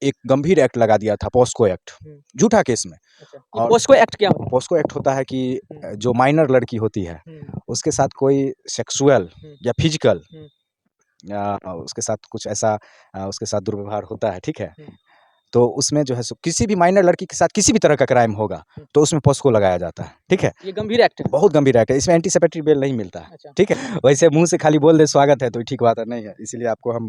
एक गंभीर एक्ट लगा दिया था, पॉस्को एक्ट, झूठा केस में। अच्छा, और पॉस्को एक्ट क्या होता है? पॉस्को एक्ट होता है कि जो माइनर लड़की होती है उसके साथ कोई सेक्सुअल या फिजिकल उसके साथ कुछ ऐसा उसके साथ दुर्व्यवहार होता है, ठीक है। तो उसमें जो है सो किसी भी माइनर लड़की के साथ किसी भी तरह का क्राइम होगा तो उसमें पॉस्को लगाया जाता है, ठीक है। ये गंभीर एक्ट है। बहुत गंभीर एक्ट है, इसमें एंटीसिपेटरी बेल नहीं मिलता है, अच्छा। ठीक है। वैसे मुंह से खाली बोल दे स्वागत है तो ठीक बात नहीं है, इसीलिए आपको हम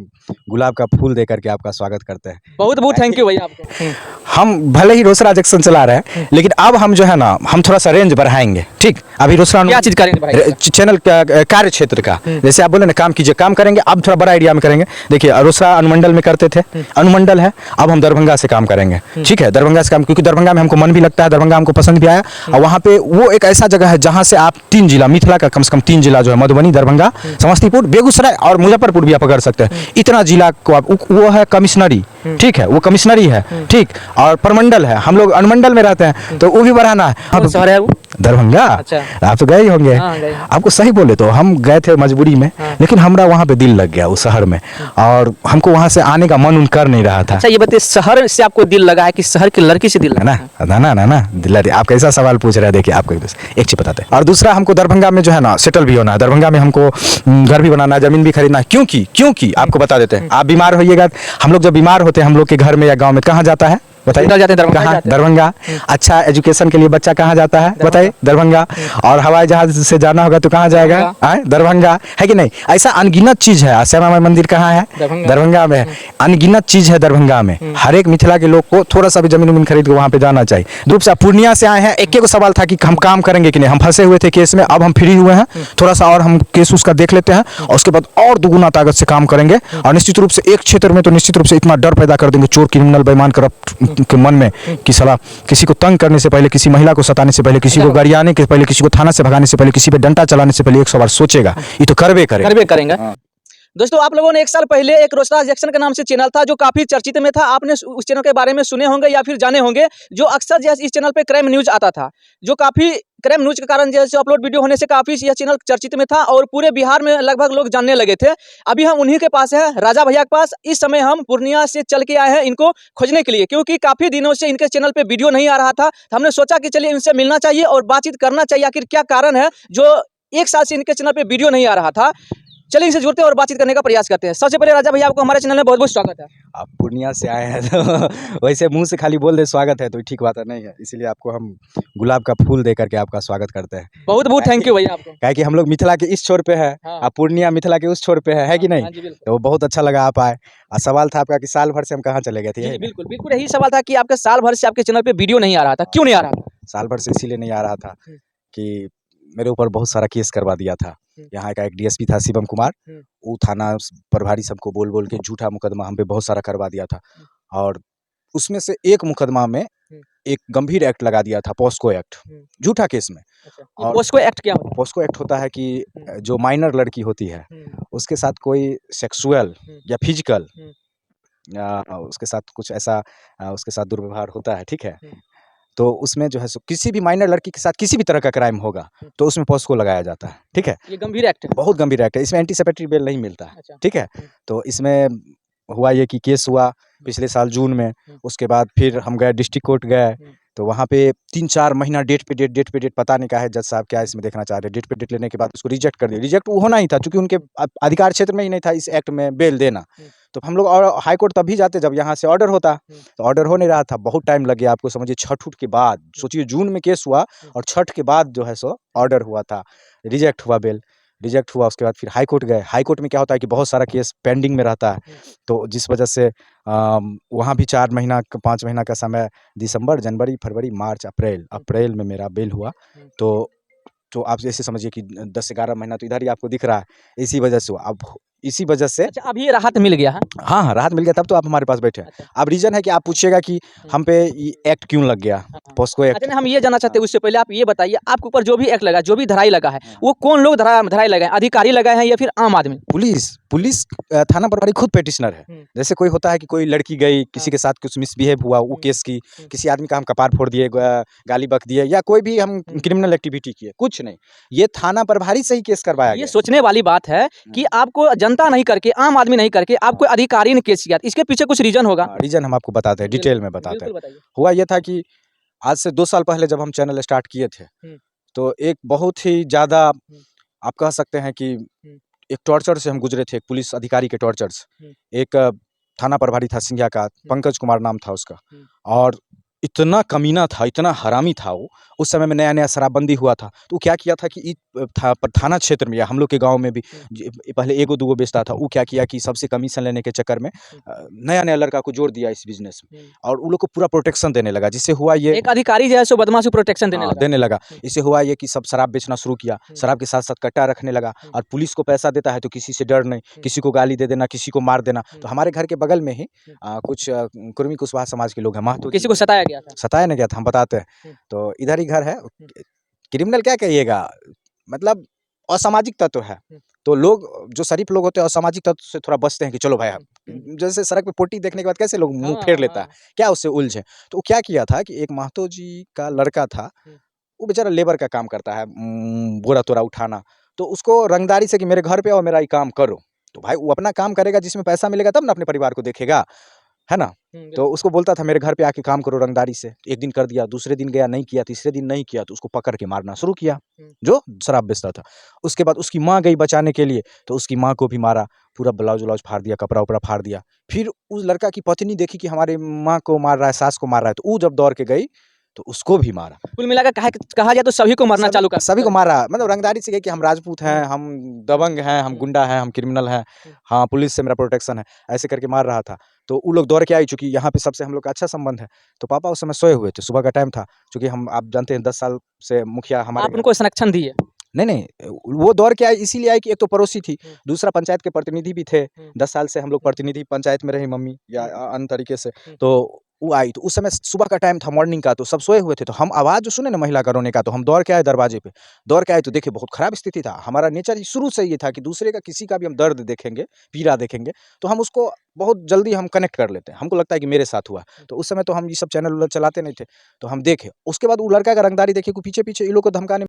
गुलाब का फूल दे करके आपका स्वागत करते हैं। बहुत बहुत थैंक यू भैया आपको। हम भले ही रोसड़ा जंक्शन चला रहे हैं लेकिन अब हम जो है ना हम थोड़ा सा रेंज बढ़ाएंगे, ठीक। अभी रोसड़ा क्या चीज करेंगे? चैनल कार्य क्षेत्र का, जैसे आप बोले ना काम कीजिए, काम करेंगे। अब थोड़ा बड़ा एरिया में करेंगे। देखिए रोसड़ा अनुमंडल में करते थे, अनुमंडल है, अब हम दरभंगा से काम करेंगे, ठीक है। दरभंगा से काम, क्योंकि दरभंगा में हमको मन भी लगता है, दरभंगा हमको पसंद भी आया। और वहाँ पे वो एक ऐसा जगह है जहाँ से आप 3 जिला, मिथिला का कम से कम 3 जिला जो है, मधुबनी, दरभंगा, समस्तीपुर, बेगूसराय और मुजफ्फरपुर भी आप पकड़ सकते हैं। इतना जिला को आप, वो है कमिश्नरी, ठीक है, वो कमिश्नरी है, ठीक। और प्रमंडल है, हम लोग अनुमंडल में रहते हैं तो वो भी बढ़ाना है। कौन शहर है वो? दरभंगा। अच्छा। आप तो गए ही होंगे। हाँ, गए। आपको सही बोले तो हम गए थे मजबूरी में, लेकिन हमारा वहाँ पे दिल लग गया उस शहर में और हमको वहाँ से आने का मन कर नहीं रहा था। अच्छा ये बताइए, शहर से आपको दिल लगा है कि शहर की लड़की से दिल लगा? ना दिल। आप कैसा सवाल पूछ रहे हैं, देखिए आपको एक चीज बताते हैं। और दूसरा, हमको दरभंगा में जो है ना सेटल भी होना है, दरभंगा में हमको घर भी बनाना है, जमीन भी खरीदना है। क्योंकि आपको बता देते हैं, आप बीमार होइएगा, हम लोग जब बीमार होते हैं हम लोग के घर में या गाँव में कहाँ जाता है बताइए? कहाँ? दरभंगा। अच्छा एजुकेशन के लिए बच्चा कहाँ जाता है बताइए? दरभंगा। और हवाई जहाज से जाना होगा तो कहाँ जाएगा? दरभंगा, है कि नहीं? ऐसा अनगिनत चीज है। श्यामा माई मंदिर कहाँ है? दरभंगा में। अनगिनत चीज है दरभंगा में। हर एक मिथिला के लोग को थोड़ा सा भी जमीन खरीद के वहाँ पे जाना चाहिए। रूप से पूर्णिया से आए हैं, एक सवाल था कि हम काम करेंगे कि नहीं। हम फंसे हुए थे केस में, अब हम फ्री हुए हैं, थोड़ा सा और हम केस उसका देख लेते हैं और उसके बाद और दुगुना ताकत से काम करेंगे। और निश्चित रूप से एक क्षेत्र में तो निश्चित रूप से इतना डर पैदा कर देंगे चोर, क्रिमिनल, बेईमान, करप्ट के मन में कि साला किसी को तंग करने से पहले, किसी महिला को सताने से पहले, किसी को गरियाने के पहले, किसी को थाना से भगाने से पहले, किसी पे डंडा चलाने से पहले 100 बार सोचेगा। ये तो करबे करेंगे। दोस्तों आप लोगों ने एक साल पहले एक रोसड़ा जंक्शन के नाम से चैनल था जो काफी चर्चित में था। आपने उस चैनल के बारे में सुने होंगे या फिर जाने होंगे, जो अक्सर जो इस चैनल पे क्राइम न्यूज आता था, जो काफी क्राइम न्यूज के कारण जैसे अपलोड वीडियो होने से काफी यह चैनल चर्चित में था और पूरे बिहार में लगभग लोग जानने लगे थे। अभी हम उन्हीं के पास है, राजा भैया के पास। इस समय हम पूर्णिया से चल के आए हैं इनको खोजने के लिए, क्योंकि काफी दिनों से इनके चैनल पे वीडियो नहीं आ रहा था। हमने सोचा कि चलिए इनसे मिलना चाहिए और बातचीत करना चाहिए, आखिर क्या कारण है जो 1 साल से इनके चैनल पे वीडियो नहीं आ रहा था। चलिए इनसे जुड़ते हैं और बातचीत करने का प्रयास करते हैं। सबसे पहले राजा भैया आपको हमारे चैनल में बहुत बहुत स्वागत है। आप पूर्णिया से आए हैं तो वैसे मुंह से खाली बोल दे स्वागत है तो ठीक बात नहीं है, इसीलिए आपको हम गुलाब का फूल दे करके आपका स्वागत करते हैं। बहुत बहुत थैंक यू भैया आपको। क्या कि हम लोग मिथिला के इस छोर पे है, आप पूर्णिया मिथिला के उस छोर पे है कि नहीं? तो वो बहुत अच्छा लगा आप आए। और सवाल था आपका कि साल भर से हम कहाँ चले गए थे? बिल्कुल बिल्कुल यही सवाल था कि आपके साल भर से आपके चैनल पे वीडियो नहीं आ रहा था, क्यों नहीं आ रहा था? साल भर से इसीलिए नहीं आ रहा था कि मेरे ऊपर बहुत सारा केस करवा दिया था। यहाँ का एक डीएसपी था शिवम कुमार, वो थाना प्रभारी सबको बोल बोल के झूठा मुकदमा हम पे बहुत सारा करवा दिया था। और उसमें से एक मुकदमा में एक गंभीर एक्ट लगा दिया था, पॉस्को एक्ट, झूठा केस में। और पॉस्को एक्ट क्या होता है? पॉस्को एक्ट होता है कि जो माइनर लड़की होती है उसके साथ कोई सेक्सुअल या फिजिकल उसके साथ कुछ ऐसा उसके साथ दुर्व्यवहार होता है, ठीक है। तो उसमें जो है सो किसी भी माइनर लड़की के साथ किसी भी तरह का क्राइम होगा तो उसमें पॉस्को लगाया जाता है, ठीक है। ये गंभीर एक्ट है। बहुत गंभीर एक्ट है, इसमें एंटीसिपेटरी बेल नहीं मिलता है, ठीक है। तो इसमें हुआ ये कि केस हुआ पिछले साल जून में, उसके बाद फिर हम गए डिस्ट्रिक्ट कोर्ट गए, तो वहाँ पे 3-4 महीना डेट पे डेट पता नहीं क्या है, जज साहब क्या इसमें देखना चाह रहे हैं। डेट पे डेट लेने के बाद उसको रिजेक्ट कर दिया। रिजेक्ट वो होना ही था क्योंकि उनके अधिकार क्षेत्र में ही नहीं था इस एक्ट में बेल देना। तो हम लोग और हाई कोर्ट तभी जाते जब यहाँ से ऑर्डर होता, तो ऑर्डर हो नहीं रहा था। बहुत टाइम लग गया, आपको समझिए छठ उठ के बाद, सोचिए जून में केस हुआ और छठ के बाद जो है सो ऑर्डर हुआ था, रिजेक्ट हुआ बेल। रिजेक्ट हुआ उसके बाद फिर हाई कोर्ट गए। हाई कोर्ट में क्या होता है कि बहुत सारा केस पेंडिंग में रहता है, तो जिस वजह से वहाँ भी 4 महीना 5 महीना का समय, दिसंबर, जनवरी, फरवरी, मार्च, अप्रैल में मेरा बेल हुआ। तो आप जैसे समझिए कि 10-11 महीना तो इधर ही आपको दिख रहा है, इसी वजह से। अब इसी वजह से अच्छा, अब ये राहत मिल गया है? हाँ, राहत मिल गया, तब तो आप हमारे पास बैठे हैं। अच्छा। अब रीजन है कि आप पूछिएगा कि हम पे एक्ट क्यों लग गया, पॉस्को एक्ट। अच्छा, हम ये जानना चाहते हैं, उससे पहले आप ये बताइए, आपके ऊपर जो भी एक्ट लगा, जो भी धराई लगा है, वो कौन लोग धराई लगाए? अधिकारी लगाए हैं या फिर आम आदमी? पुलिस थाना प्रभारी खुद पेटिशनर है। जैसे कोई होता है कि कोई लड़की गई, किसी के साथ कुछ मिसबिहेव हुआ, वो केस की, किसी आदमी का हम कपार फोड़ दिए, गाली बक दिए, या कोई भी हम क्रिमिनल एक्टिविटी किए, कुछ नहीं, ये थाना प्रभारी से ही केस करवाया गया। ये सोचने वाली बात है कि आपको जनता नहीं करके, आम आदमी नहीं करके, आप कोई अधिकारी ने केस किया, इसके पीछे कुछ रीजन होगा। रीजन हम आपको बताते हैं, डिटेल में बताते हैं। बिल्कुल बताइए। हुआ ये था कि आज से 2 साल पहले जब हम चैनल स्टार्ट किए थे, हुँ। तो एक बहुत ही ज़्यादा आप कह सकते हैं कि एक टॉर्चर से हम गुजरे थे, एक पुलिस अधिकारी के टॉर्चर से। एक थाना प्रभारी था सिंघिया का, पंकज कुमार नाम था उसका, और इतना कमीना था, इतना हरामी था वो। उस समय में नया-नया शराबबंदी हुआ था, तो वो क्या किया था कि थाना क्षेत्र में या हम लोग के गाँव में भी पहले एगो दूगो बेचता था। वो क्या किया कि सबसे कमीशन लेने के चक्कर में नया-नया लड़का को जोड़ दिया इस बिज़नेस में, और वो लोग को पूरा प्रोटेक्शन देने लगा, जिससे हुआ ये एक अधिकारी जो है सो बदमाश को प्रोटेक्शन देने लगा। देने लगा। इससे हुआ ये कि सब शराब बेचना शुरू किया, शराब के साथ-साथ कट्टा रखने लगा, और पुलिस को पैसा देता है तो किसी से डर नहीं, किसी को गाली दे देना, किसी को मार देना। तो हमारे घर के बगल में ही कुछ कुर्मी कुशवाहा समाज के लोग हैं, महतो किसी को सताया गया था। सताया नहीं गया था, हम बताते हैं। तो इधर ही घर है, क्रिमिनल क्या कहिएगा, मतलब असामाजिक तत्व है। तो लोग जो शरीफ लोग होते हैं असामाजिक तत्व से थोड़ा बचते हैं कि चलो भाई, जैसे सड़क पे पोटी देखने के बाद कैसे लोग मुँह फेर लेता है, क्या उससे उलझे। तो वो क्या किया था कि एक महतो जी का लड़का था, वो बेचारा लेबर का काम करता है, बोरा-तोरा उठाना। तो उसको रंगदारी से कि मेरे घर पे आओ, मेरा ये काम करो। तो भाई वो अपना काम करेगा जिसमें पैसा मिलेगा तब ना अपने परिवार को देखेगा, है ना? तो उसको बोलता था मेरे घर पे आके काम करो रंगदारी से। एक दिन कर दिया, दूसरे दिन गया नहीं किया, तीसरे दिन नहीं किया, तो उसको पकड़ के मारना शुरू किया, जो शराब बेचता था। उसके बाद उसकी माँ गई बचाने के लिए, तो उसकी माँ को भी मारा, पूरा ब्लाउज-व्लाउज फाड़ दिया, कपड़ा-वपड़ा फाड़ दिया। फिर उस लड़का की पत्नी देखी कि हमारे माँ को मार रहा है, सास को मार रहा है, तो वो जब दौड़ के गई, तो उसको भी मारा। कुल मिलाकर कहा जाए तो सभी को मारना चालू कर सभी को मारा, मतलब रंगदारी से कहे कि हम राजपूत हैं, हम दबंग हैं, हम गुंडा हैं, हम क्रिमिनल हैं, हाँ, पुलिस से मेरा प्रोटेक्शन है, ऐसे करके मार रहा था। तो वो लोग दौड़ के आई, चूँकि यहाँ पे सबसे हम लोग का अच्छा संबंध है, तो पापा उस समय सोए हुए थे, सुबह का टाइम था, चूँकि हम आप जानते हैं 10 साल से मुखिया हमारे आप उनको संरक्षण दिए। नहीं, वो दौड़ के आई इसीलिए आई कि एक तो पड़ोसी थी, दूसरा पंचायत के प्रतिनिधि भी थे। 10 साल से हम लोग प्रतिनिधि पंचायत में रहे, मम्मी या अन्य तरीके से, तो वो आई। तो उस समय सुबह का टाइम था, मॉर्निंग का, तो सब सोए हुए थे, तो हम आवाज़ जो सुने ना महिला का रोने का, तो हम दौड़ के आए दरवाजे पे। दौड़ के आए तो देखे बहुत खराब स्थिति था। हमारा नेचर ही शुरू से ये था कि दूसरे का, किसी का भी हम दर्द देखेंगे, पीड़ा देखेंगे, तो हम उसको बहुत जल्दी हम कनेक्ट कर लेते हैं। हमको लगता है कि मेरे साथ हुआ। तो उस समय तो हम ये सब चैनल-वैनल चलाते नहीं थे, तो हम देखे। उसके बाद वो लड़का का रंगदारी देखे कि पीछे-पीछे ये लोग को धमकाने